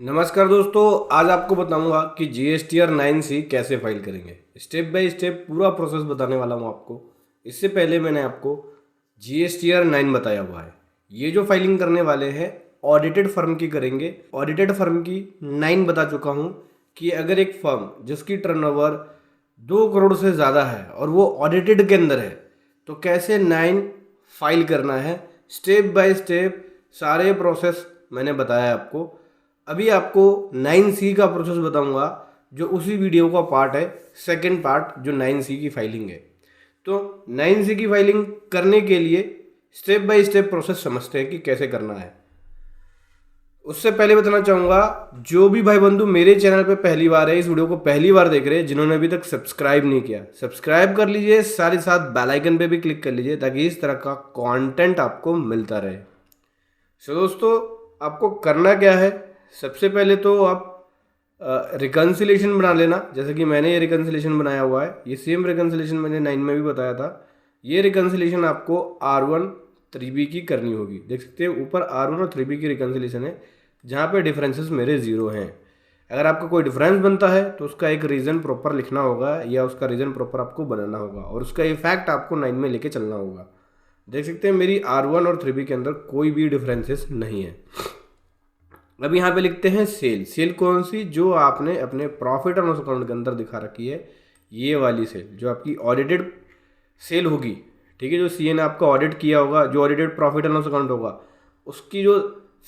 नमस्कार दोस्तों, आज आपको बताऊंगा कि GSTR 9C कैसे फाइल करेंगे। स्टेप बाय स्टेप पूरा प्रोसेस बताने वाला हूं आपको। इससे पहले मैंने आपको GSTR 9 बताया हुआ है। ये जो फाइलिंग करने वाले हैं ऑडिटेड फर्म की करेंगे। ऑडिटेड फर्म की 9 बता चुका हूं कि अगर एक फर्म जिसकी टर्नओवर 2 करोड़ से ज़्यादा है और वो ऑडिटेड के अंदर है तो कैसे 9 फाइल करना है, स्टेप बाय स्टेप सारे प्रोसेस मैंने बताया आपको। अभी आपको 9C का प्रोसेस बताऊंगा जो उसी वीडियो का पार्ट है, सेकंड पार्ट जो 9C की फाइलिंग है। तो 9C की फाइलिंग करने के लिए स्टेप बाय स्टेप प्रोसेस समझते हैं कि कैसे करना है। उससे पहले बताना चाहूंगा, जो भी भाई बंधु मेरे चैनल पे पहली बार है, इस वीडियो को पहली बार देख रहे हैं, जिन्होंने अभी तक सब्सक्राइब नहीं किया सब्सक्राइब कर लीजिए, साथ ही साथ बेल आइकन पे भी क्लिक कर लीजिए ताकि इस तरह का कंटेंट आपको मिलता रहे। सो दोस्तों, आपको करना क्या है, सबसे पहले तो आप रिकन्सिलेशन बना लेना। जैसे कि मैंने ये रिकन्सिलेशन बनाया हुआ है, ये सेम रिकन्सिलेशन मैंने 9 में भी बताया था। ये रिकन्सिलेशन आपको R1 3B की करनी होगी। देख सकते हैं ऊपर R1 और 3B की रिकन्सिलेशन है, जहाँ पे डिफरेंसेस मेरे ज़ीरो हैं। अगर आपका कोई डिफरेंस बनता है तो उसका एक रीज़न प्रॉपर लिखना होगा या उसका रीज़न प्रॉपर आपको बनाना होगा और उसका इफेक्ट आपको 9 में लेके चलना होगा। देख सकते हैं मेरी R1 और 3B के अंदर कोई भी डिफरेंसेस नहीं है। अब यहाँ पे लिखते हैं सेल। सेल कौन सी? जो आपने अपने प्रॉफिट एंड लॉस अकाउंट के अंदर दिखा रखी है, ये वाली सेल जो आपकी ऑडिटेड सेल होगी। ठीक है, जो CA ने आपका ऑडिट किया होगा, जो audited profit and loss account होगा, उसकी जो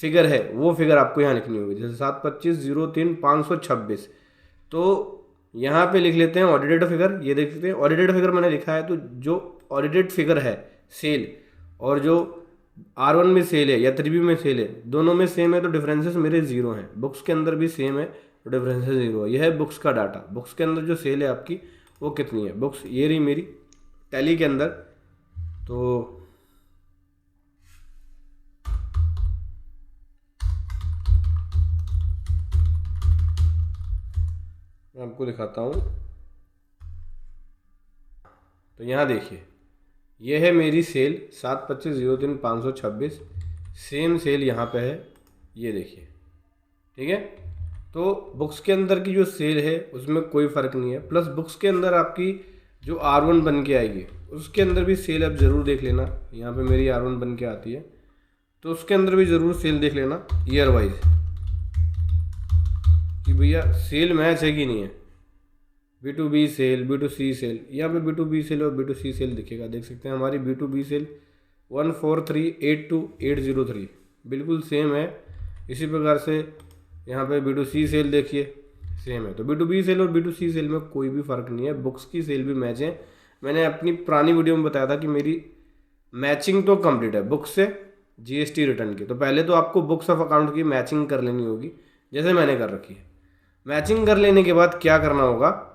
फिगर है वो फिगर आपको यहाँ लिखनी होगी। जैसे 725/03/526, तो यहाँ पे लिख लेते हैं ऑडिटेड फिगर। ये देख सकते हैं ऑडिटेड फिगर मैंने लिखा है, तो जो ऑडिटेड फिगर है सेल और जो R1 में सेल है या 3B में सेल है, दोनों में सेम है तो डिफरेंसेस मेरे जीरो हैं। बुक्स के अंदर भी सेम है तो डिफरेंसेस जीरो है। यह है बुक्स का डाटा। बुक्स के अंदर जो सेल है आपकी वो कितनी है, बुक्स ये रही मेरी टैली के अंदर। तो मैं आपको दिखाता हूँ। तो यहाँ देखिए, यह है मेरी सेल 725/03/526। सेम सेल यहाँ पे है, ये देखिए। ठीक है, तो बुक्स के अंदर की जो सेल है उसमें कोई फ़र्क नहीं है। प्लस बुक्स के अंदर आपकी जो R1 बन के आएगी उसके अंदर भी सेल आप ज़रूर देख लेना। यहाँ पे मेरी R1 बन के आती है, तो उसके अंदर भी ज़रूर सेल देख लेना ईयर वाइज कि भैया सेल मैच है कि नहीं है। B2B सेल, B2C सेल, यहाँ पे B2B सेल और B2C सेल दिखेगा। देख सकते हैं हमारी B2B सेल 14382,803 बिल्कुल सेम है। इसी प्रकार से यहाँ पे B2C सेल देखिए सेम है। तो B2B सेल और B2C सेल में कोई भी फ़र्क नहीं है। बुक्स की सेल भी मैच है। मैंने अपनी पुरानी वीडियो में बताया था कि मेरी मैचिंग तो कंप्लीट है बुक्स से GST रिटर्न की। तो पहले तो आपको बुक्स ऑफ अकाउंट की मैचिंग कर लेनी होगी, जैसे मैंने कर रखी है। मैचिंग कर लेने के बाद क्या करना होगा,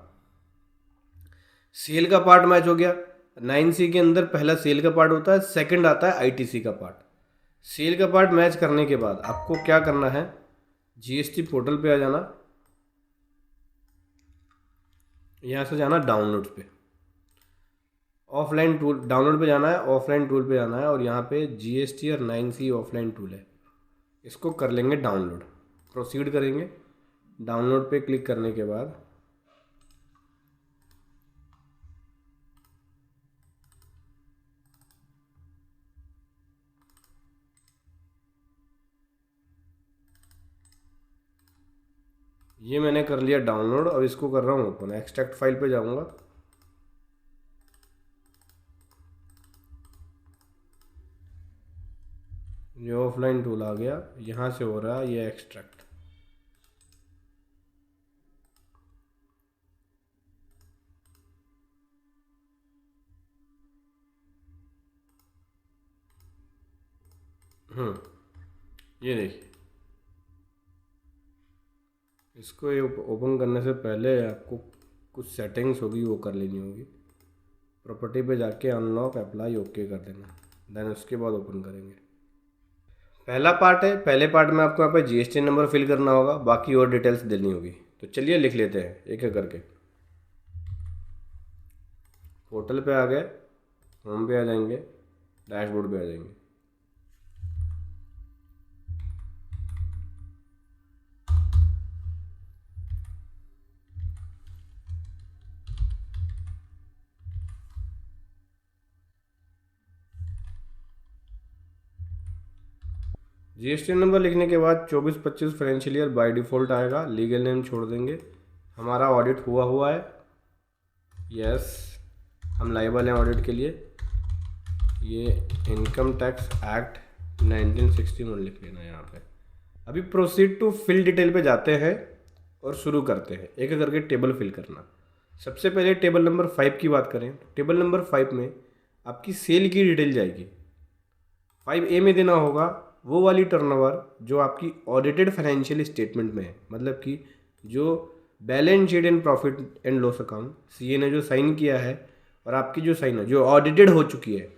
सेल का पार्ट मैच हो गया। 9C के अंदर पहला सेल का पार्ट होता है, सेकंड आता है ITC का पार्ट। सेल का पार्ट मैच करने के बाद आपको क्या करना है, GST पोर्टल पे आ जाना, यहाँ से जाना डाउनलोड पे, ऑफलाइन टूल डाउनलोड पे जाना है, ऑफलाइन टूल पे जाना है और यहाँ पे GSTR 9C ऑफलाइन टूल है, इसको कर लेंगे डाउनलोड। प्रोसीड करेंगे। डाउनलोड पे क्लिक करने के बाद ये मैंने कर लिया डाउनलोड। अब इसको कर रहा हूँ ओपन। एक्सट्रैक्ट फाइल पे जाऊँगा, ये ऑफलाइन टूल आ गया, यहाँ से हो रहा है ये एक्सट्रैक्ट। ये देखिए, इसको ये ओपन करने से पहले आपको कुछ सेटिंग्स होगी वो कर लेनी होगी। प्रॉपर्टी पे जाके अनलॉक अप्लाई ओके कर देना, देन उसके बाद ओपन करेंगे। पहला पार्ट है, पहले पार्ट में आपको यहाँ पे GST नंबर फिल करना होगा, बाकी और डिटेल्स देनी होगी। तो चलिए लिख लेते हैं एक एक करके। पोर्टल पे आ गए, होम पे आ जाएंगे, डैशबोर्ड पे आ जाएंगे। जीएसटी नंबर लिखने के बाद 24-25 फाइनेंशियल ईयर बाय डिफ़ॉल्ट आएगा, लीगल नेम छोड़ देंगे। हमारा ऑडिट हुआ है, यस हम लायबल हैं ऑडिट के लिए। ये इनकम टैक्स एक्ट 1961 लिख लेना यहाँ पे। अभी प्रोसीड टू फिल डिटेल पे जाते हैं और शुरू करते हैं एक एक करके टेबल फिल करना। सबसे पहले टेबल नंबर 5 की बात करें, टेबल नंबर 5 में आपकी सेल की डिटेल जाएगी। 5A में देना होगा वो वाली टर्नओवर जो आपकी ऑडिटेड फाइनेंशियल स्टेटमेंट में है, मतलब कि जो balance sheet and profit and loss account CA ने जो साइन किया है और आपकी जो साइन है जो ऑडिटेड हो चुकी है,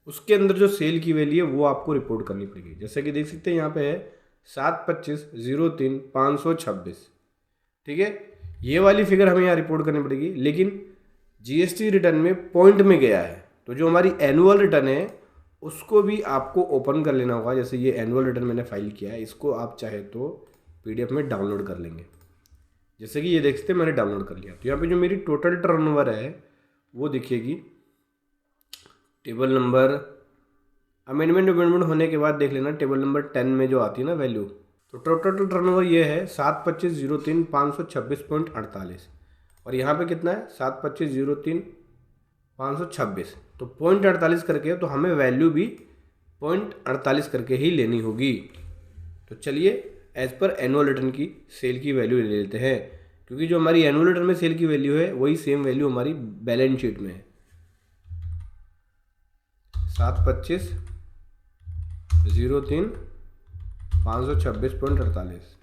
उसके अंदर जो सेल की वैल्यू है वो आपको रिपोर्ट करनी पड़ेगी। जैसे कि देख सकते हैं यहाँ पे है 7/25/03/526, ठीक है। ये वाली फिगर हमें यहाँ रिपोर्ट करनी पड़ेगी, लेकिन जीएसटी रिटर्न में पॉइंट में गया है, तो जो हमारी एनुअल रिटर्न है उसको भी आपको ओपन कर लेना होगा। जैसे ये एनुअल रिटर्न मैंने फाइल किया है, इसको आप चाहे तो पीडीएफ में डाउनलोड कर लेंगे। जैसे कि ये देख सकते हैं मैंने डाउनलोड कर लिया, तो यहाँ पे जो मेरी टोटल टर्नओवर है वो दिखेगी। टेबल नंबर अमेंडमेंट होने के बाद देख लेना, टेबल नंबर 10 में जो आती है ना वैल्यू, तो टोटल टर्नओवर ये है 7/25/03/526.48 और यहाँ पे कितना है 7/25/03/526, तो 0.48 करके, तो हमें वैल्यू भी 0.48 करके ही लेनी होगी। तो चलिए एज पर एनुअल रिटर्न की सेल की वैल्यू ले लेते हैं, क्योंकि जो हमारी एनुअल रिटर्न में सेल की वैल्यू है वही सेम वैल्यू हमारी बैलेंस शीट में है। 7/25/03/526.48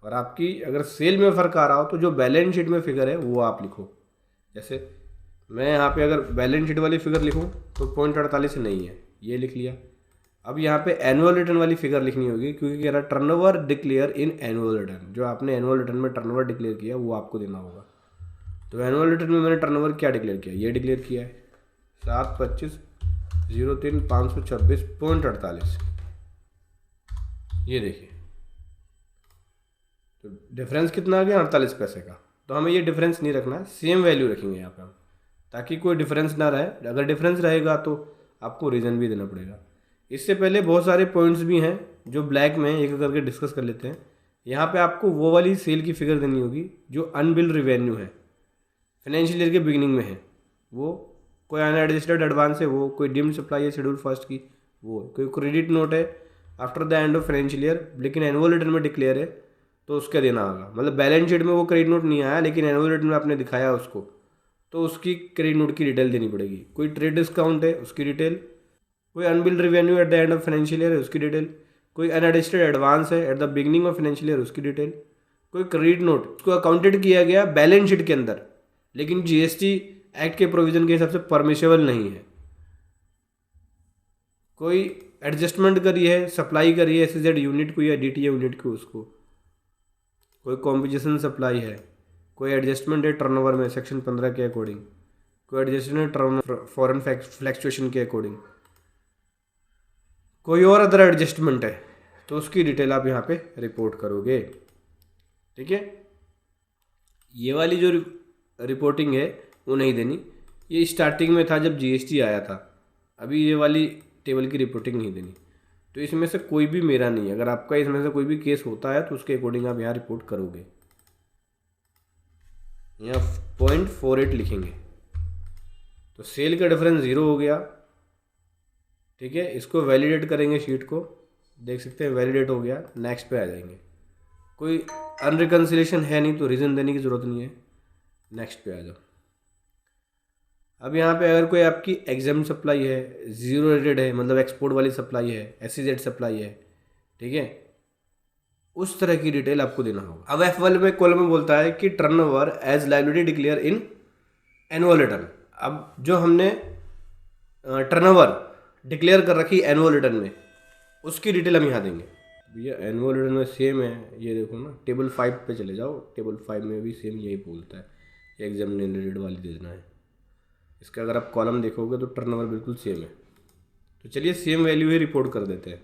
और आपकी अगर सेल में फ़र्क आ रहा हो तो जो बैलेंस शीट में फिगर है वो आप लिखो। जैसे मैं यहाँ पे अगर बैलेंस शीट वाली फिगर लिखूँ तो 0.48 नहीं है, ये लिख लिया। अब यहाँ पे एनुअल रिटर्न वाली फिगर लिखनी होगी, क्योंकि कह रहा turnover declare in annual return, जो आपने एनुअल रिटर्न में टर्नओवर डिक्लेयर किया वो आपको देना होगा। तो एनुअल रिटर्न में मैंने टर्नओवर क्या डिक्लेयर किया, ये डिक्लेयर किया है 7/25/03/526.48, ये देखिए। तो डिफरेंस कितना आ गया 48 पैसे का। तो हमें ये डिफरेंस नहीं रखना है, सेम वैल्यू रखेंगे यहाँ पे हम, ताकि कोई डिफरेंस ना रहे। अगर डिफरेंस रहेगा तो आपको रीज़न भी देना पड़ेगा। इससे पहले बहुत सारे पॉइंट्स भी हैं जो ब्लैक में एक करके डिस्कस कर लेते हैं। यहाँ पे आपको वो वाली सेल की फिगर देनी होगी जो अनबिल्ड रिवेन्यू है, फाइनेंशियल ईयर के बिगिनिंग में है, वो कोई अनएडजस्टेड एडवांस है, वो कोई डिम्ड सप्लाई है शेड्यूल फर्स्ट की, वो कोई क्रेडिट नोट है after the end of financial year, लेकिन एनुअल रिटर्न में डिक्लेयर है तो उसका देना होगा। मतलब बैलेंस शीट में वो क्रेडिट नोट नहीं आया, लेकिन एनुअल रिटर्न में आपने दिखाया उसको, तो उसकी क्रेडिट नोट की डिटेल देनी पड़ेगी। कोई ट्रेड डिस्काउंट है उसकी डिटेल, कोई unbilled revenue at the end of financial year है उसकी डिटेल, कोई अनएडजस्टेड एडवांस है at the beginning of financial year उसकी डिटेल, कोई क्रेडिट नोट उसको अकाउंटेड किया गया बैलेंस शीट के अंदर, लेकिन जीएसटी एक्ट के प्रोविजन के हिसाब से परमिशेबल नहीं है, कोई एडजस्टमेंट करी है, सप्लाई करी है एसईजेड यूनिट को या डीटीए यूनिट को उसको, कोई कॉम्पोजिशन सप्लाई है, कोई एडजस्टमेंट है टर्नओवर में सेक्शन 15 के अकॉर्डिंग, कोई एडजस्टमेंट है टर्न फॉरेन फ्लैक्चुएशन के अकॉर्डिंग, कोई और अदर एडजस्टमेंट है, तो उसकी डिटेल आप यहाँ पे रिपोर्ट करोगे। ठीक है, ये वाली जो रिपोर्टिंग है वो नहीं देनी, ये स्टार्टिंग में था जब जीएसटी आया था, अभी ये वाली टेबल की रिपोर्टिंग नहीं देनी। तो इसमें से कोई भी मेरा नहीं है, अगर आपका इसमें से कोई भी केस होता है तो उसके अकॉर्डिंग आप यहाँ रिपोर्ट करोगे। यहाँ 0.48 लिखेंगे, तो सेल का डिफरेंस 0 हो गया। ठीक है, इसको वैलिडेट करेंगे शीट को, देख सकते हैं वैलिडेट हो गया, नेक्स्ट पे आ जाएंगे। कोई अनरिकन्सिलेशन है नहीं तो रीज़न देने की ज़रूरत नहीं है, नेक्स्ट पे आ जाओ। अब यहाँ पे अगर कोई आपकी एग्जाम सप्लाई है, जीरो रेटेड है, मतलब एक्सपोर्ट वाली सप्लाई है, एसईजेड सप्लाई है, ठीक है, उस तरह की डिटेल आपको देना होगा। अब F1 में कॉलम में बोलता है कि turnover as liability declare in annual return. अब जो हमने टर्नओवर डिक्लेयर कर रखी एनुअल रिटर्न में, उसकी डिटेल हम यहाँ देंगे। भैया एनुअल रिटर्न में सेम है, ये देखो ना, टेबल 5 पे चले जाओ, टेबल 5 में भी सेम यही बोलता है, एग्जाम रिलेटेड वाली देना है। इसका अगर आप कॉलम देखोगे तो टर्नओवर बिल्कुल सेम है। तो चलिए सेम वैल्यू ही रिपोर्ट कर देते हैं।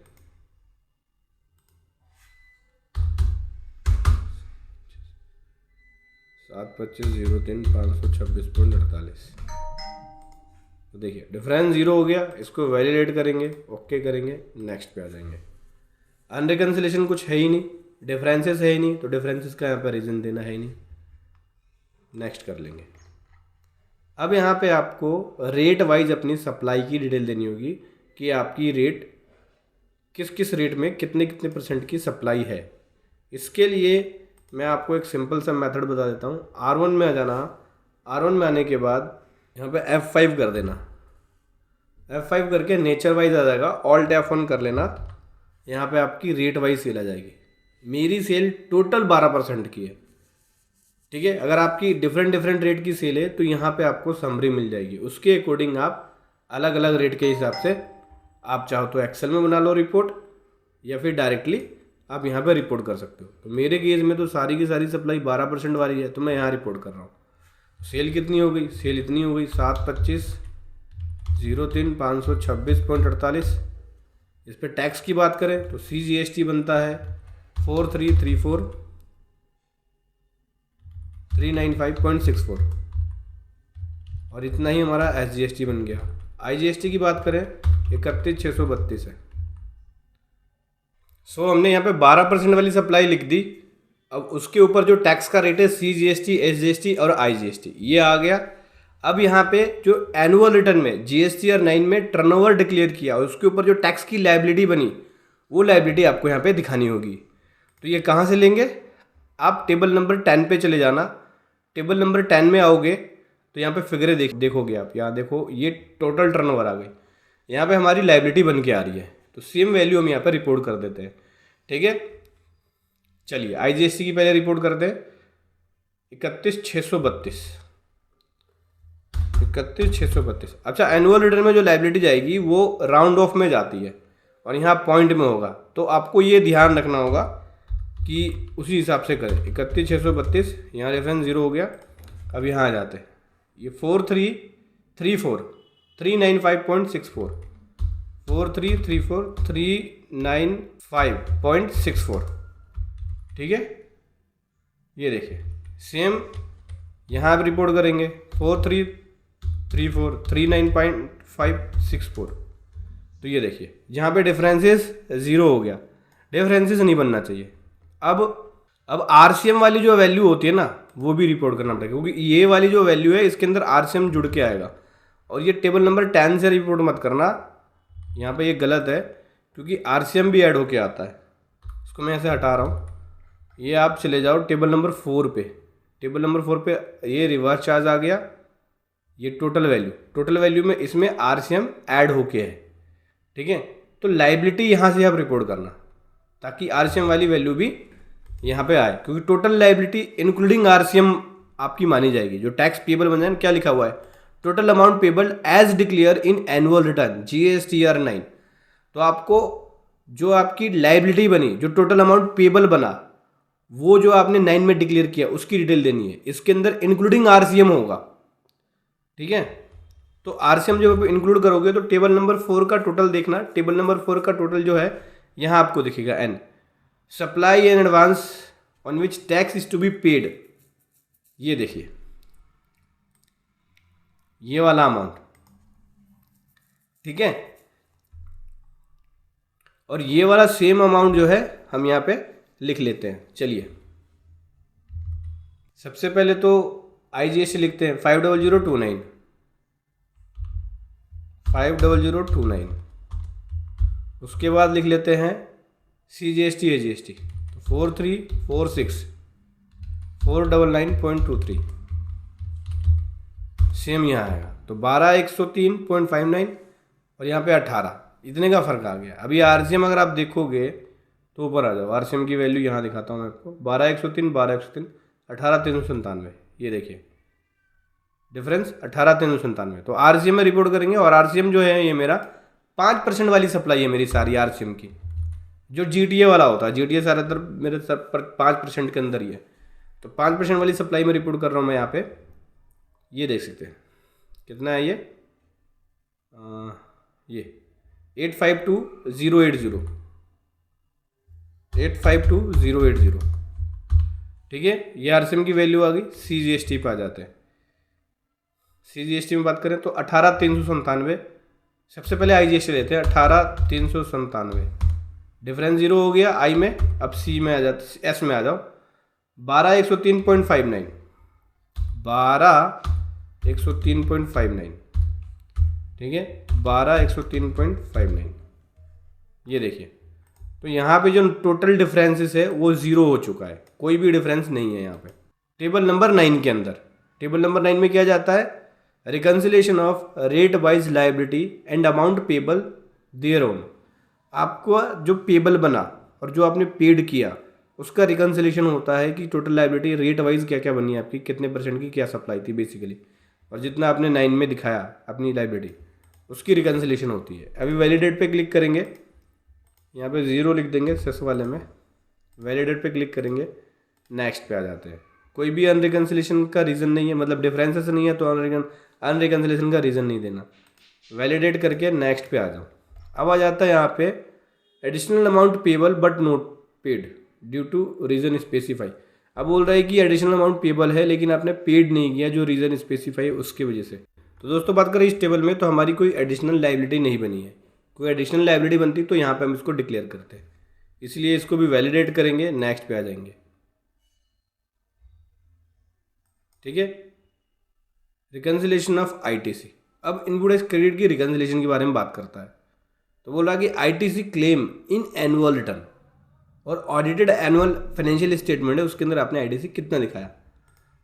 $7/25/03/526.48। तो देखिए डिफरेंस 0 हो गया, इसको वैलिडेट करेंगे, ओके करेंगे, नेक्स्ट पे आ जाएंगे। अनरिकन्सिलेशन कुछ है ही नहीं, डिफरेंसेस है ही नहीं, तो डिफरेंसेस का यहाँ पे रीज़न देना है ही नहीं। नेक्स्ट कर लेंगे। अब यहाँ पे आपको रेट वाइज अपनी सप्लाई की डिटेल देनी होगी कि आपकी रेट किस किस रेट में कितने कितने परसेंट की सप्लाई है। इसके लिए मैं आपको एक सिंपल सा मेथड बता देता हूँ। R1 में आ जाना, R1 में आने के बाद यहाँ पे F5 कर देना, F5 करके नेचर वाइज आ जाएगा, ऑल्ट F1 कर लेना, यहाँ पे आपकी रेट वाइज सेल आ जाएगी। मेरी सेल टोटल 12% की है, ठीक है। अगर आपकी डिफरेंट डिफरेंट रेट की सेल है तो यहाँ पे आपको समरी मिल जाएगी, उसके अकॉर्डिंग आप अलग अलग रेट के हिसाब से आप चाहो तो एक्सेल में बना लो रिपोर्ट, या फिर डायरेक्टली आप यहाँ पे रिपोर्ट कर सकते हो। तो मेरे केस में तो सारी की सारी सप्लाई 12% वाली है, तो मैं यहाँ रिपोर्ट कर रहा हूँ। सेल कितनी हो गई, सेल इतनी हो गई 725,0526.48। इस पर टैक्स की बात करें तो CGST बनता है 4334,395.64 और इतना ही हमारा SGST बन गया। IGST की बात करें 31,632 है। सो हमने यहाँ पे 12% वाली सप्लाई लिख दी। अब उसके ऊपर जो टैक्स का रेट है CGST, SGST और IGST ये आ गया। अब यहाँ पे जो एनुअल रिटर्न में GSTR 9 में टर्नओवर डिक्लेयर किया उसके ऊपर जो टैक्स की लायबिलिटी बनी वो लायबिलिटी आपको यहाँ पे दिखानी होगी। तो ये कहाँ से लेंगे, आप टेबल नंबर 10 पे चले जाना। टेबल नंबर 10 में आओगे तो यहाँ पे फिगरें देखोगे आप, यहाँ देखो ये टोटल टर्नओवर आ गई, यहाँ पे हमारी लायबिलिटी बन के आ रही है, तो सेम वैल्यू हम यहाँ पे रिपोर्ट कर देते हैं, ठीक है। चलिए IGST की पहले रिपोर्ट करते हैं 31,632। अच्छा, एनुअल रिटर्न में जो लायबिलिटी जाएगी वो राउंड ऑफ में जाती है और यहाँ पॉइंट में होगा, तो आपको ये ध्यान रखना होगा कि उसी हिसाब से करें। 31,632 यहाँ रेफरेंस 0 हो गया। अब यहाँ आ जाते हैं, ये 4334,395.64 4334,395.64, ठीक है। ये देखिए सेम यहाँ आप रिपोर्ट करेंगे 4334,395.64। तो ये देखिए यहाँ पे डिफरेंसेस 0 हो गया, डिफरेंसेस नहीं बनना चाहिए। अब RCM वाली जो वैल्यू होती है ना वो भी रिपोर्ट करना पड़ेगा, क्योंकि ये वाली जो वैल्यू है इसके अंदर RCM जुड़ के आएगा। और ये टेबल नंबर 10 से रिपोर्ट मत करना, यहाँ पे ये गलत है क्योंकि RCM भी ऐड होके आता है। इसको मैं ऐसे हटा रहा हूँ, ये आप चले जाओ टेबल नंबर 4 पे। टेबल नंबर 4 पे ये रिवर्स चार्ज आ गया, ये टोटल वैल्यू में इसमें RCM ऐड होके है, ठीक है। तो लायबिलिटी यहाँ से आप रिपोर्ट करना ताकि RCM वाली वैल्यू भी यहाँ पे आए, क्योंकि टोटल लायबिलिटी इंक्लूडिंग RCM आपकी मानी जाएगी। जो टैक्स पेबल बन जाए, क्या लिखा हुआ है, total amount payable as declare in annual return GSTR 9। तो आपको जो आपकी लायबिलिटी बनी, जो टोटल अमाउंट पेबल बना, वो जो आपने 9 में डिक्लेयर किया उसकी डिटेल देनी है। इसके अंदर इंक्लूडिंग RCM होगा, ठीक है। तो RCM जब आप इंक्लूड करोगे तो टेबल नंबर 4 का टोटल देखना। टेबल नंबर 4 का टोटल जो है यहाँ आपको दिखेगा N, supply in advance on which tax is to be paid. ये देखिए ये वाला अमाउंट, ठीक है। और ये वाला सेम अमाउंट जो है हम यहाँ पे लिख लेते हैं। चलिए सबसे पहले तो IGST लिखते हैं 50029 50029। उसके बाद लिख लेते हैं CGST AGST 4346,499.23 सेम यहाँ आएगा। तो 12,103.59 और यहाँ पे 18, इतने का फ़र्क आ गया। अभी RCM अगर आप देखोगे तो ऊपर आ जाओ, RCM की वैल्यू यहाँ दिखाता हूँ मैं आपको, 12,103, 18,397। ये देखिए डिफरेंस 18,397। तो RCM में रिपोर्ट करेंगे और RCM जो है ये मेरा 5% वाली सप्लाई है मेरी सारी RCM की। जो GTA वाला होता है, GTA ज़्यादातर मेरे सब पर 5% के अंदर ही है, तो 5% वाली सप्लाई में रिपोर्ट कर रहा हूँ मैं यहाँ पे। ये देख सकते हैं कितना है ये 852,080 852,080, ठीक है। ये RCM की वैल्यू आ गई। CGST पे आ जाते हैं। CGST में बात करें तो 18,397। सबसे पहले IGST लेते हैं 18,397। डिफरेंस 0 हो गया आई में। अब सी में आ जाते, एस में आ जाओ। 12 103.59, 12 103.59, ठीक है, 12 103.59, ये देखिए। तो यहाँ पे जो टोटल डिफरेंसेस है वो 0 हो चुका है, कोई भी डिफरेंस नहीं है यहाँ पे। टेबल नंबर 9 के अंदर, टेबल नंबर 9 में क्या जाता है, reconciliation of rate wise liability and amount payable their own. आपको जो पेबल बना और जो आपने पेड किया उसका रिकन्सिलेशन होता है कि टोटल लाइबिलिटी रेट वाइज क्या क्या बनी है आपकी, कितने परसेंट की क्या सप्लाई थी बेसिकली, और जितना आपने 9 में दिखाया अपनी लाइबिलिटी उसकी रिकन्सिलेशन होती है। अभी वैलिडेट पे क्लिक करेंगे, यहाँ पे 0 लिख देंगे सेस वाले में, वैलिडेट पे क्लिक करेंगे, नेक्स्ट पे आ जाते हैं। कोई भी अनरिकन्सिलेशन का रीज़न नहीं है, मतलब डिफरेंसेस नहीं है तो अनरिकन्सिलेशन का रीज़न नहीं देना। वैलिडेट करके नेक्स्ट पे आ जाओ। अब आ जाता है यहाँ पे additional amount payable but not paid due to reason specify. अब बोल रहा है कि एडिशनल अमाउंट पेबल है लेकिन आपने पेड नहीं किया जो रीज़न स्पेसिफाई उसकी वजह से। तो दोस्तों बात करें इस टेबल में, तो हमारी कोई एडिशनल लाइबिलिटी नहीं बनी है। कोई एडिशनल लाइबिलिटी बनती तो यहाँ पे हम इसको डिक्लेयर करते हैं, इसलिए इसको भी वैलिडेट करेंगे, नेक्स्ट पे आ जाएंगे, ठीक है। Reconciliation of ITC. अब इनवॉइस क्रेडिट की रिकन्सिलेशन के बारे में बात करता है। तो बोल रहा कि ITC claim in annual return और ऑडिटेड एनुअल फाइनेंशियल स्टेटमेंट है उसके अंदर आपने आईटीसी कितना दिखाया।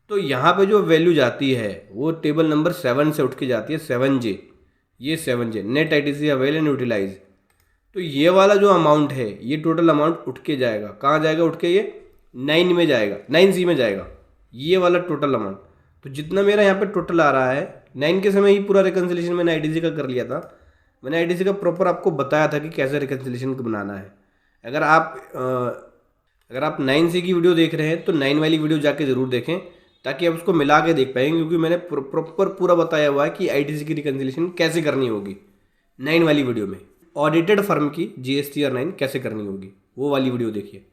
तो यहाँ पे जो वैल्यू जाती है वो टेबल नंबर 7 से उठ के जाती है 7J, ये 7J net ITC avail and utilize. तो ये वाला जो अमाउंट है ये टोटल अमाउंट उठ के जाएगा, कहाँ जाएगा उठ के, ये 9 में जाएगा, 9C में जाएगा ये वाला टोटल अमाउंट। तो जितना मेरा यहाँ पे टोटल आ रहा है 9 के समय ही पूरा रिकन्सिलेशन मैंने आईटीसी का कर लिया था। मैंने आईटीसी का प्रॉपर आपको बताया था कि कैसे रिकन्सिलेशन बनाना है। अगर आप 9C की वीडियो देख रहे हैं तो 9 वाली वीडियो जाके ज़रूर देखें ताकि आप उसको मिला के देख पाएंगे, क्योंकि मैंने प्रॉपर पूरा बताया हुआ है कि आईटीसी की रिकन्सिलेशन कैसे करनी होगी 9 वाली वीडियो में। ऑडिटेड फर्म की GSTR 9 कैसे करनी होगी वो वाली वीडियो देखिए।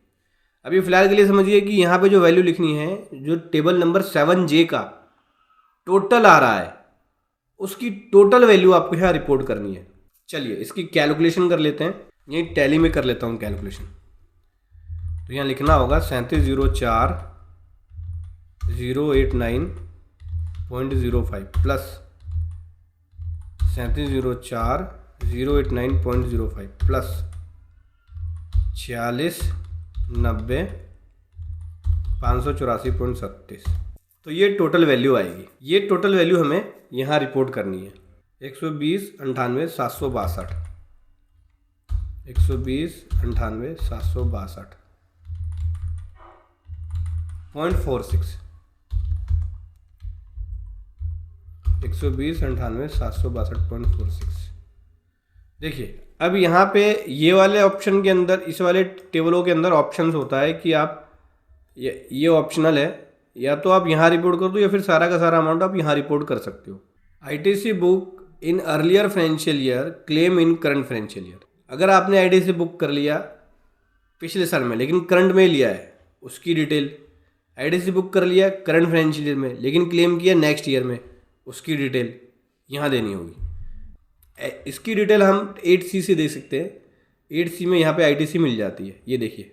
अभी फिलहाल के लिए समझिए कि यहाँ पे जो वैल्यू लिखनी है, जो टेबल नंबर 7J का टोटल आ रहा है उसकी टोटल वैल्यू आपको यहाँ रिपोर्ट करनी है। चलिए इसकी कैलकुलेशन कर लेते हैं, यही टैली में कर लेता हूँ कैलकुलेशन। तो यहाँ लिखना होगा 3704,089.05 प्लस 3704,089.05 प्लस 4690,584.37। तो ये टोटल वैल्यू आएगी। ये टोटल वैल्यू हमें यहाँ रिपोर्ट करनी है 120,98,762, 120,98,762.46, 120,98,762.46। देखिए अब यहाँ पे ये वाले ऑप्शन के अंदर, इस वाले टेबलों के अंदर ऑप्शंस होता है कि आप ये ऑप्शनल है, या तो आप यहाँ रिपोर्ट कर दो या फिर सारा का सारा अमाउंट आप यहाँ रिपोर्ट कर सकते हो। ITC book in earlier financial year, claim in current financial year. अगर आपने आईटीसी बुक कर लिया पिछले साल में लेकिन करंट में लिया है उसकी डिटेल, आईटीसी बुक कर लिया करंट फाइनेंशियल ईयर में लेकिन क्लेम किया नेक्स्ट ईयर में, उसकी डिटेल यहाँ देनी होगी। इसकी डिटेल हम 8C से दे सकते हैं। 8C में यहाँ पे आईटीसी मिल जाती है। ये देखिए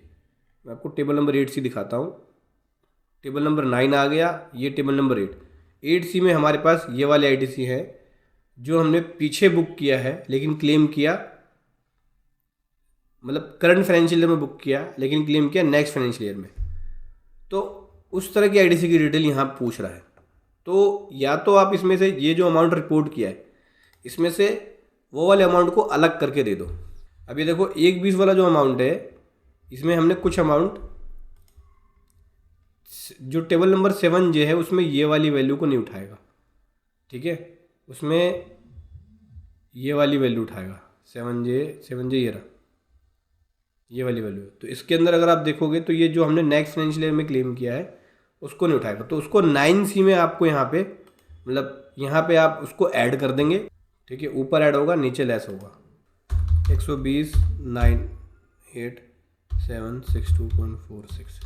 मैं आपको टेबल नंबर 8C दिखाता हूँ। टेबल नंबर 9 आ गया, ये टेबल नंबर 8C में हमारे पास ये वाले आईटीसी है जो हमने पीछे बुक किया है लेकिन क्लेम किया, मतलब करंट फाइनेंशियल ईयर में बुक किया लेकिन क्लेम किया नेक्स्ट फाइनेंशियल ईयर में। तो उस तरह की आईटीसी की डिटेल यहाँ पूछ रहा है। तो या तो आप इसमें से ये जो अमाउंट रिपोर्ट किया है इसमें से वो वाले अमाउंट को अलग करके दे दो। अब ये देखो 1/20 वाला जो अमाउंट है इसमें हमने कुछ अमाउंट, जो टेबल नंबर 7J है उसमें ये वाली वैल्यू को नहीं उठाएगा, ठीक है, उसमें ये वाली वैल्यू उठाएगा 7J ये रहा, ये वाली वैल्यू। तो इसके अंदर अगर आप देखोगे तो ये जो हमने नेक्स्ट फाइनेंशियल ईयर में क्लेम किया है उसको नहीं उठाएगा। तो उसको 9C में आपको यहाँ पे, मतलब यहाँ पे आप उसको ऐड कर देंगे, ठीक है, ऊपर ऐड होगा नीचे लेस होगा 120,98,762.46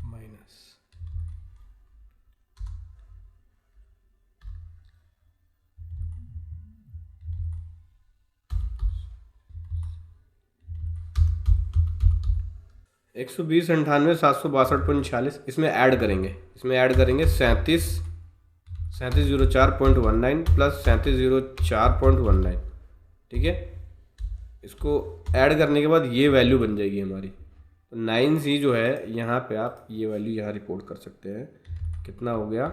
माइनस 120 98 762.46 इसमें ऐड करेंगे, 3704.19 प्लस 3704.19, ठीक है। इसको ऐड करने के बाद ये वैल्यू बन जाएगी हमारी। तो 9C जो है यहाँ पे आप ये वैल्यू यहाँ रिपोर्ट कर सकते हैं। कितना हो गया,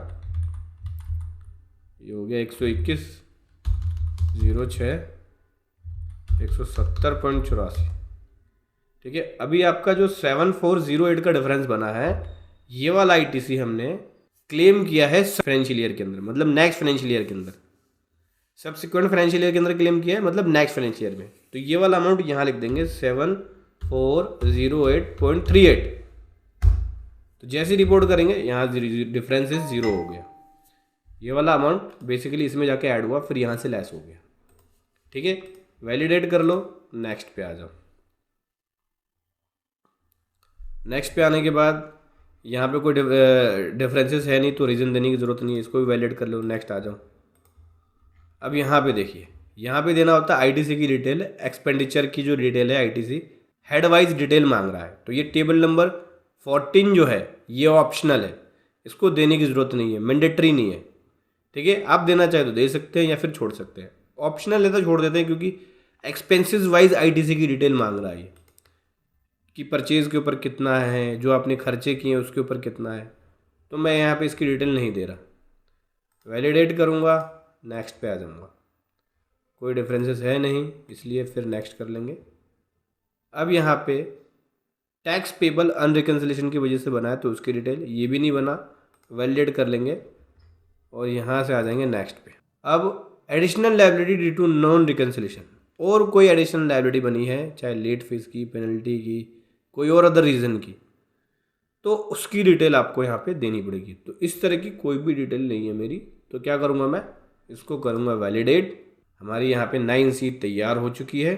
ये हो गया 121.06 ठीक है। अभी आपका जो 7408 का डिफरेंस बना है, ये वाला ITC हमने क्लेम किया है फाइनेंशियल ईयर के अंदर, मतलब नेक्स्ट फाइनेंशियल ईयर के अंदर, सब्सिक्वेंट फाइनेंशियल ईयर के अंदर क्लेम किया है, मतलब नेक्स्ट फाइनेंशियल ईयर में। तो ये वाला अमाउंट यहाँ लिख देंगे 7408.38। तो जैसे रिपोर्ट करेंगे यहाँ डिफरेंस इज 0 हो गया। ये वाला अमाउंट बेसिकली इसमें जाके ऐड हुआ, फिर यहाँ से लेस हो गया, ठीक है। वैलिडेट कर लो, नेक्स्ट पे आ जाओ। नेक्स्ट पे आने के बाद यहाँ पे कोई डिफरेंसेस है नहीं, तो रीज़न देने की ज़रूरत नहीं है, इसको भी वैलिडेट कर लो, नेक्स्ट आ जाओ। अब यहाँ पे देखिए, यहाँ पे देना होता है ITC की डिटेल, एक्सपेंडिचर की जो डिटेल है ITC हेड वाइज डिटेल मांग रहा है। तो ये टेबल नंबर 14 जो है ये ऑप्शनल है, इसको देने की ज़रूरत नहीं है, मैंडेटरी नहीं है, ठीक है। आप देना चाहे तो दे सकते हैं या फिर छोड़ सकते हैं, ऑप्शनल है तो छोड़ देते हैं, क्योंकि एक्सपेंसेस वाइज ITC की डिटेल मांग रहा है कि परचेज़ के ऊपर कितना है, जो आपने खर्चे किए हैं उसके ऊपर कितना है। तो मैं यहाँ पे इसकी डिटेल नहीं दे रहा, वैलिडेट करूँगा, नेक्स्ट पे आ जाऊँगा। कोई डिफरेंसेस है नहीं, इसलिए फिर नेक्स्ट कर लेंगे। अब यहाँ पे टैक्स पेबल अनरिकन्सिलेशन की वजह से बना है, तो उसकी डिटेल, ये भी नहीं बना, वैलिडेट कर लेंगे और यहाँ से आ जाएंगे नेक्स्ट पे। अब additional liability due to non reconciliation, और कोई एडिशनल लायबिलिटी बनी है, चाहे लेट फीस की, पेनल्टी की, कोई और अदर रीज़न की, तो उसकी डिटेल आपको यहाँ पे देनी पड़ेगी। तो इस तरह की कोई भी डिटेल नहीं है मेरी, तो क्या करूँगा मैं, इसको करूँगा वैलिडेट। हमारी यहाँ पे 9C तैयार हो चुकी है।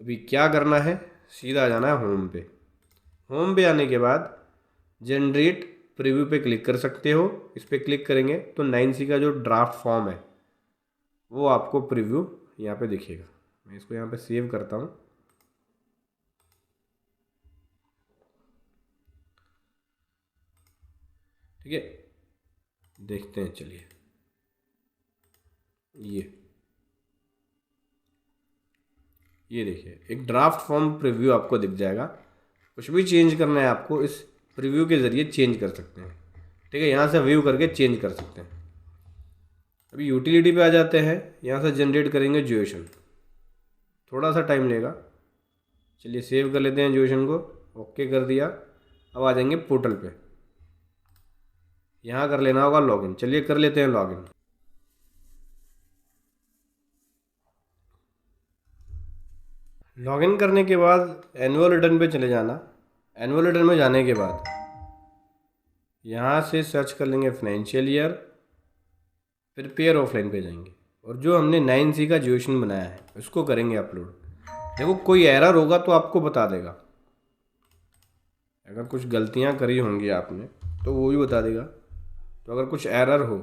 अभी क्या करना है, सीधा जाना है होम पे। होम पे आने के बाद जनरेट प्रीव्यू पे क्लिक कर सकते हो। इस पर क्लिक करेंगे तो 9C का जो ड्राफ्ट फॉर्म है वो आपको प्रीव्यू यहाँ पे दिखेगा। मैं इसको यहाँ पे सेव करता हूँ। ठीक है, देखते हैं, चलिए। ये देखिए, एक ड्राफ्ट फॉर्म प्रीव्यू आपको दिख जाएगा। कुछ भी चेंज करना है आपको, इस प्रीव्यू के ज़रिए चेंज कर सकते हैं, ठीक है। यहाँ से व्यू करके चेंज कर सकते हैं। अभी यूटिलिटी पे आ जाते हैं, यहाँ से जनरेट करेंगे ज्यूएशन, थोड़ा सा टाइम लेगा। चलिए सेव कर लेते हैं ज्यूएशन को, ओके कर दिया। अब आ जाएंगे पोर्टल पे, यहाँ कर लेना होगा लॉगिन। चलिए कर लेते हैं लॉगिन। लॉगिन करने के बाद एनुअल रिटर्न पे चले जाना। एनुअल रिटर्न में जाने के बाद यहाँ से सर्च कर लेंगे फाइनेंशियल ईयर, फिर पेयर ऑफलाइन पे जाएंगे और जो हमने 9C का ज्यूएशन बनाया है उसको करेंगे अपलोड। देखो कोई एरर होगा तो आपको बता देगा, अगर कुछ गलतियाँ करी होंगी आपने तो वो भी बता देगा। तो अगर कुछ एरर हो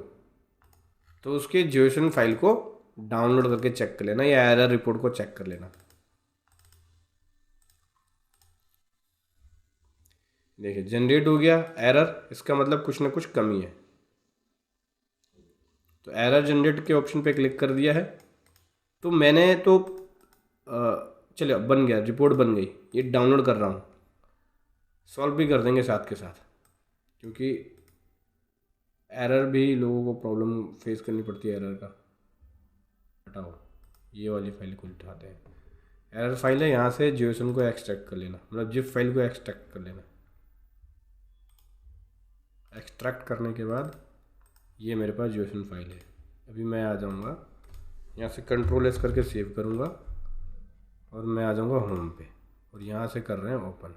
तो उसके ज्यूएशन फाइल को डाउनलोड करके चेक कर लेना, या एरर रिपोर्ट को चेक कर लेना। देखिए जनरेट हो गया एरर, इसका मतलब कुछ ना कुछ कमी है। तो एरर जनरेट के ऑप्शन पे क्लिक कर दिया है। तो मैंने तो चलिए बन गया, रिपोर्ट बन गई। ये डाउनलोड कर रहा हूँ, सॉल्व भी कर देंगे साथ के साथ, क्योंकि एरर भी लोगों को प्रॉब्लम फेस करनी पड़ती है एरर का। हटाओ, ये वाली फाइल को उठाते हैं। एरर फाइल है, यहाँ से ज्यूएशन को एक्सट्रैक्ट कर लेना, मतलब जिप फाइल को एक्सट्रैक्ट कर लेना। एक्सट्रैक्ट करने के बाद ये मेरे पास ज्यूएशन फाइल है। अभी मैं आ जाऊँगा यहाँ से, कंट्रोल एस करके सेव करूँगा और मैं आ जाऊँगा होम पे, और यहाँ से कर रहे हैं ओपन।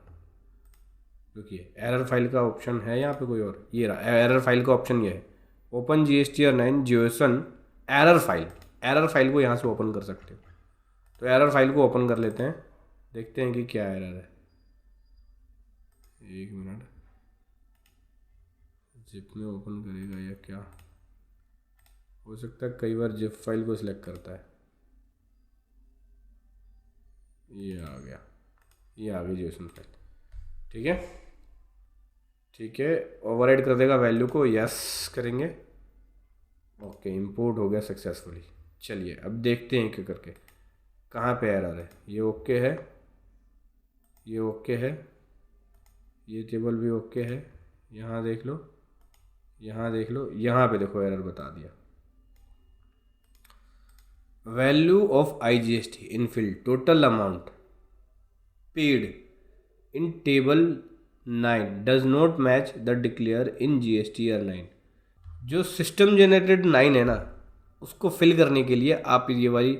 क्योंकि एरर फाइल का ऑप्शन है यहाँ पे कोई और, ये रहा एरर फाइल का ऑप्शन, ये है open GSTR 9 JSON error file. Error file को यहाँ से ओपन कर सकते हो। तो एरर फाइल को ओपन कर लेते हैं, देखते हैं कि क्या एरर है। एक मिनट, जिप में ओपन करेगा या क्या, हो सकता है कई बार जिप फाइल को सिलेक्ट करता है। ये आ गया, ये आ गई ज्यूएशन फाइल, ठीक है, ठीक है, ओवरराइड कर देगा वैल्यू को, यस करेंगे। ओके, इंपोर्ट हो गया सक्सेसफुली। चलिए अब देखते हैं क्यों करके कहाँ पे एरर है। ये ओके है, ये ओके है, ये टेबल भी ओके है। यहाँ देख लो, यहाँ देख लो, यहाँ पे देखो एरर बता दिया। Value of IGST in field total amount paid in table 9 does not match the declare in GSTR 9। जो सिस्टम जनरेटेड 9 है ना, उसको फिल करने के लिए आप ये वाली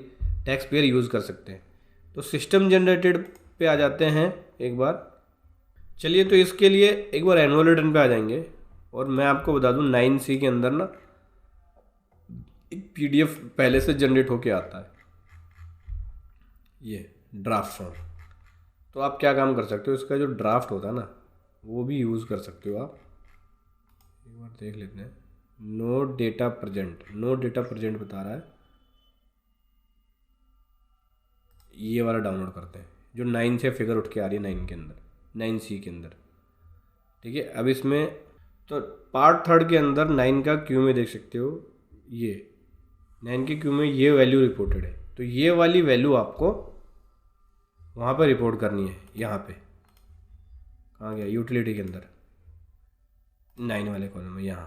टैक्स पेयर यूज़ कर सकते हैं। तो सिस्टम जनरेटेड पे आ जाते हैं एक बार। चलिए, तो इसके लिए एक बार एनुअल रिटर्न पे आ जाएंगे, और मैं आपको बता दूं 9C के अंदर ना एक PDF पहले से जनरेट होके आता है, ये ड्राफ्ट फॉर्म। तो आप क्या काम कर सकते हो, इसका जो ड्राफ्ट होता है ना वो भी यूज़ कर सकते हो आप। एक बार देख लेते हैं। No data present, no data present बता रहा है, ये वाला डाउनलोड करते हैं जो 9 से फिगर उठ के आ रही है 9 के अंदर, 9C के अंदर। ठीक है, अब इसमें तो पार्ट 3 के अंदर 9 का क्यू में देख सकते हो, ये 9 के क्यू में ये वैल्यू रिपोर्टेड है। तो ये वाली वैल्यू आपको वहाँ पर रिपोर्ट करनी है। यहाँ पे कहाँ गया, यूटिलिटी के अंदर 9 वाले कॉलम में यहाँ।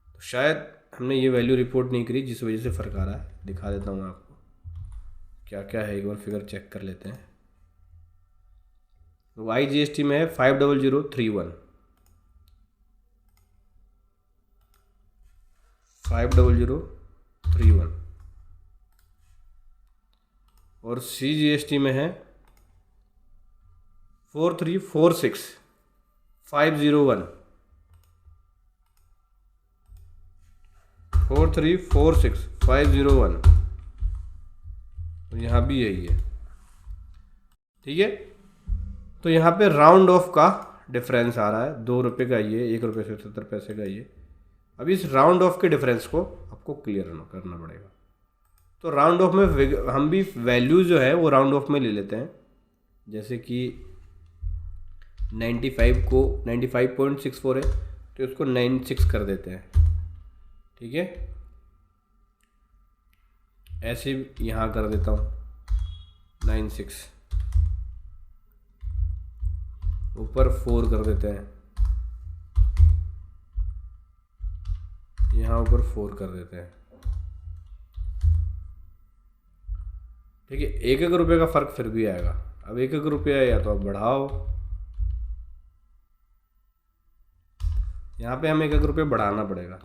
तो शायद हमने ये वैल्यू रिपोर्ट नहीं करी, जिस वजह से फ़र्क आ रहा है। दिखा देता हूँ आपको क्या क्या है, एक बार फिगर चेक कर लेते हैं। तो IGST में है 50031, 50031, और CGST में है 4346501, 4346501। तो यहाँ भी यही है। ठीक है, तो यहाँ पे राउंड ऑफ का डिफरेंस आ रहा है, 2 रुपये का ये, 1 रुपये से 70 पैसे का ये। अब इस राउंड ऑफ के डिफरेंस को आपको क्लियर करना पड़ेगा। तो राउंड ऑफ में हम भी वैल्यू जो है वो राउंड ऑफ में ले लेते हैं। जैसे कि 95 को 95.64 है, तो इसको 96 कर देते हैं। ठीक है, ऐसे यहाँ कर देता हूँ 96, ऊपर 4 कर देते हैं, यहाँ ऊपर 4 कर देते हैं। ठीक है, 1-1 रुपये का फ़र्क फिर भी आएगा। अब 1-1 रुपया या तो आप बढ़ाओ, यहाँ पे हमें 1-1 रुपये बढ़ाना पड़ेगा,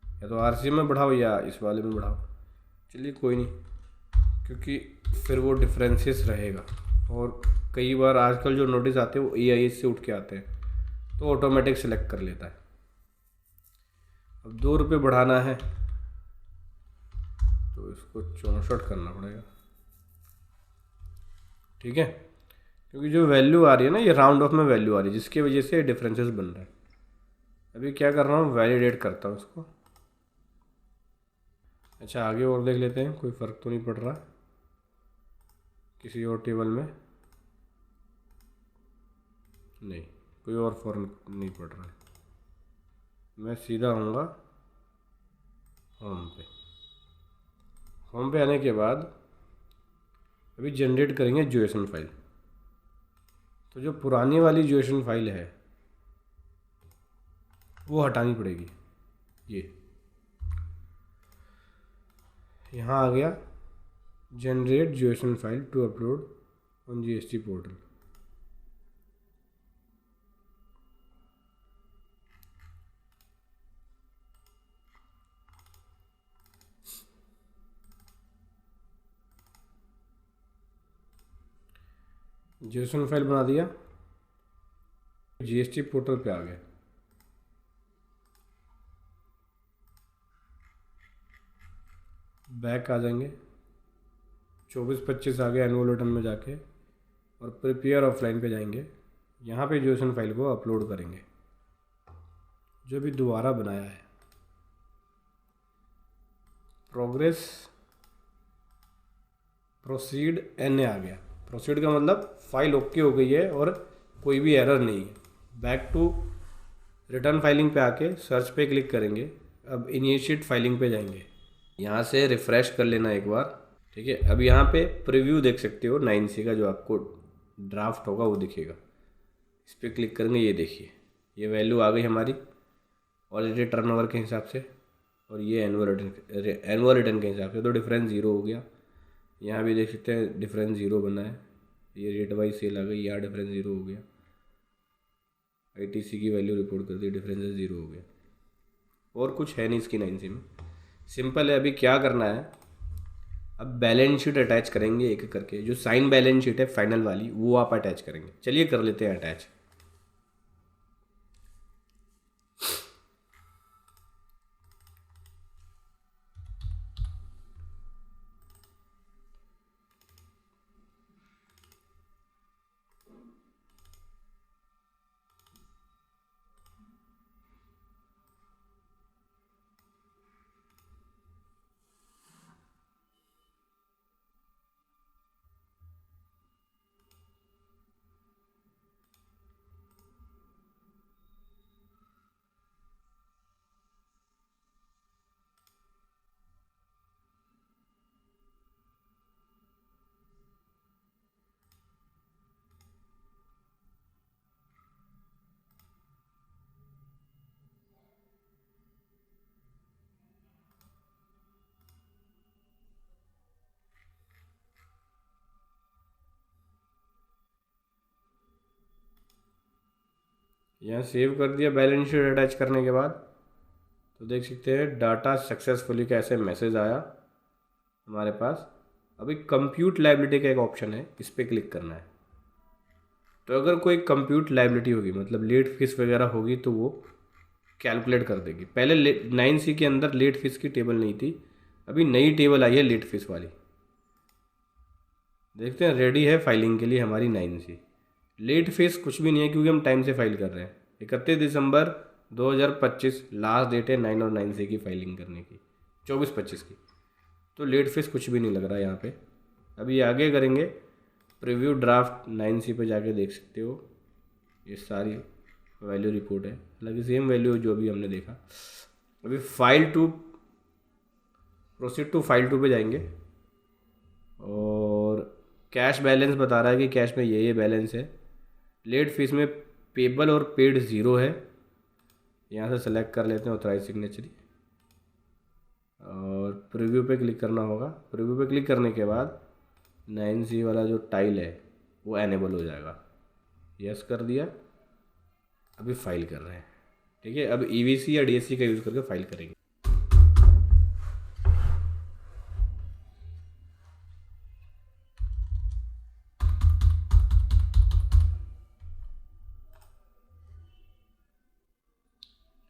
या तो RC में बढ़ाओ या इस वाले में बढ़ाओ। चलिए कोई नहीं, क्योंकि फिर वो डिफरेंसेस रहेगा। और कई बार आजकल जो नोटिस आते हैं वो EIS से उठ के आते हैं, तो ऑटोमेटिक सेलेक्ट कर लेता है। अब 2 रुपये बढ़ाना है तो इसको 64 करना पड़ेगा। ठीक है, क्योंकि जो वैल्यू आ रही है ना, ये राउंड ऑफ में वैल्यू आ रही है, जिसकी वजह से डिफरेंसेस बन रहा है। अभी क्या कर रहा हूँ, वैलिडेट करता हूँ इसको। अच्छा, आगे और देख लेते हैं, कोई फ़र्क तो नहीं पड़ रहा किसी और टेबल में। नहीं, कोई और फर्क नहीं पड़ रहा है। मैं सीधा आऊँगा होम पे। होम पे आने के बाद अभी जनरेट करेंगे जोएसन फाइल। तो जो पुरानी वाली जोएसन फाइल है वो हटानी पड़ेगी। ये यहाँ आ गया, generate JSON file to upload on GST portal. JSON file बना दिया, GST पोर्टल पे आ गए। बैक आ जाएंगे, 24-25 आ गए एनुअल रिटर्न में जाके, और प्रिपेयर ऑफलाइन पे जाएंगे। यहाँ पे जोएसन फाइल को अपलोड करेंगे जो भी दोबारा बनाया है। प्रोग्रेस प्रोसीड NA आ गया। प्रोसीड का मतलब फाइल ओके हो गई है और कोई भी एरर नहीं है। बैक टू रिटर्न फाइलिंग पे आके सर्च पे क्लिक करेंगे। अब इनिशिएट फाइलिंग पे जाएंगे, यहाँ से रिफ़्रेश कर लेना एक बार। ठीक है, अब यहाँ पे प्रीव्यू देख सकते हो 9C का जो आपको ड्राफ्ट होगा वो दिखेगा। इस पर क्लिक करेंगे, ये देखिए ये वैल्यू आ गई हमारी ऑलरेडी टर्नओवर के हिसाब से, और ये एनुअल रिटर्न के हिसाब से, तो डिफरेंस 0 हो गया। यहाँ भी देख सकते हैं डिफरेंस 0 बना है। ये रेट वाइज सेल आ गई, यहाँ डिफरेंस 0 हो गया। ITC की वैल्यू रिपोर्ट कर दी, डिफरेंस 0 हो गया। और कुछ है नहीं इसकी 9C में, सिंपल है। अभी क्या करना है, अब बैलेंस शीट अटैच करेंगे एक एक करके। जो साइन बैलेंस शीट है फाइनल वाली, वो आप अटैच करेंगे। चलिए कर लेते हैं अटैच। यहाँ सेव कर दिया बैलेंस शीट अटैच करने के बाद, तो देख सकते हैं डाटा सक्सेसफुली का ऐसे मैसेज आया हमारे पास। अभी कंप्यूट लायबिलिटी का एक ऑप्शन है, इस पर क्लिक करना है। तो अगर कोई कंप्यूट लायबिलिटी होगी, मतलब लेट फीस वगैरह होगी, तो वो कैलकुलेट कर देगी। पहले 9C के अंदर लेट फीस की टेबल नहीं थी, अभी नई टेबल आई है लेट फीस वाली। देखते हैं, रेडी है फाइलिंग के लिए हमारी 9C। लेट फीस कुछ भी नहीं है क्योंकि हम टाइम से फाइल कर रहे हैं। 31 दिसंबर 2025 लास्ट डेट है 9 और 9C की फाइलिंग करने की, 24-25 की। तो लेट फीस कुछ भी नहीं लग रहा है यहाँ पे। अभी आगे करेंगे, प्रीव्यू ड्राफ्ट 9C पे जाके देख सकते हो, ये सारी वैल्यू रिपोर्ट है, हालांकि सेम वैल्यू जो अभी हमने देखा। अभी प्रोसीड टू फाइल 2 पे जाएंगे, और कैश बैलेंस बता रहा है कि कैश में ये बैलेंस है। लेट फीस में पेबल और पेड 0 है। यहाँ से सेलेक्ट कर लेते हैं ऑथराइज सिग्नेचरी, और प्रीव्यू पे क्लिक करना होगा। प्रीव्यू पे क्लिक करने के बाद 9C वाला जो टाइल है वो एनेबल हो जाएगा। यस कर दिया, अभी फाइल कर रहे हैं। ठीक है, अब EVC या DSC का यूज़ करके फाइल करेंगे।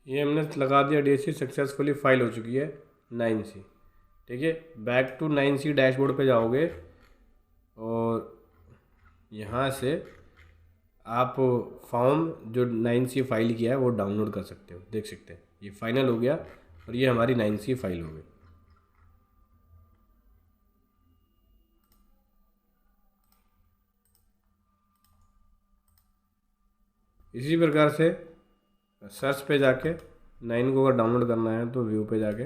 ये हमने लगा दिया DSC, सक्सेसफुली फाइल हो चुकी है 9C। ठीक है, बैक टू 9C डैशबोर्ड पे जाओगे, और यहाँ से आप फॉर्म जो 9C फाइल किया है वो डाउनलोड कर सकते हो। देख सकते हैं ये फाइनल हो गया, और ये हमारी 9C फाइल हो गई। इसी प्रकार से सर्च पे जाके 9 को अगर डाउनलोड करना है तो व्यू पे जाके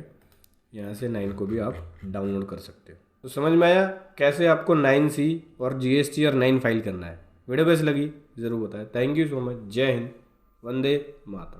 यहाँ से 9 को भी आप डाउनलोड कर सकते हो। तो समझ में आया कैसे आपको 9C और GSTR 9 फाइल करना है। वीडियो कैसी लगी ज़रूर बताएं। Thank you so much. जय हिंद, वंदे मातरम।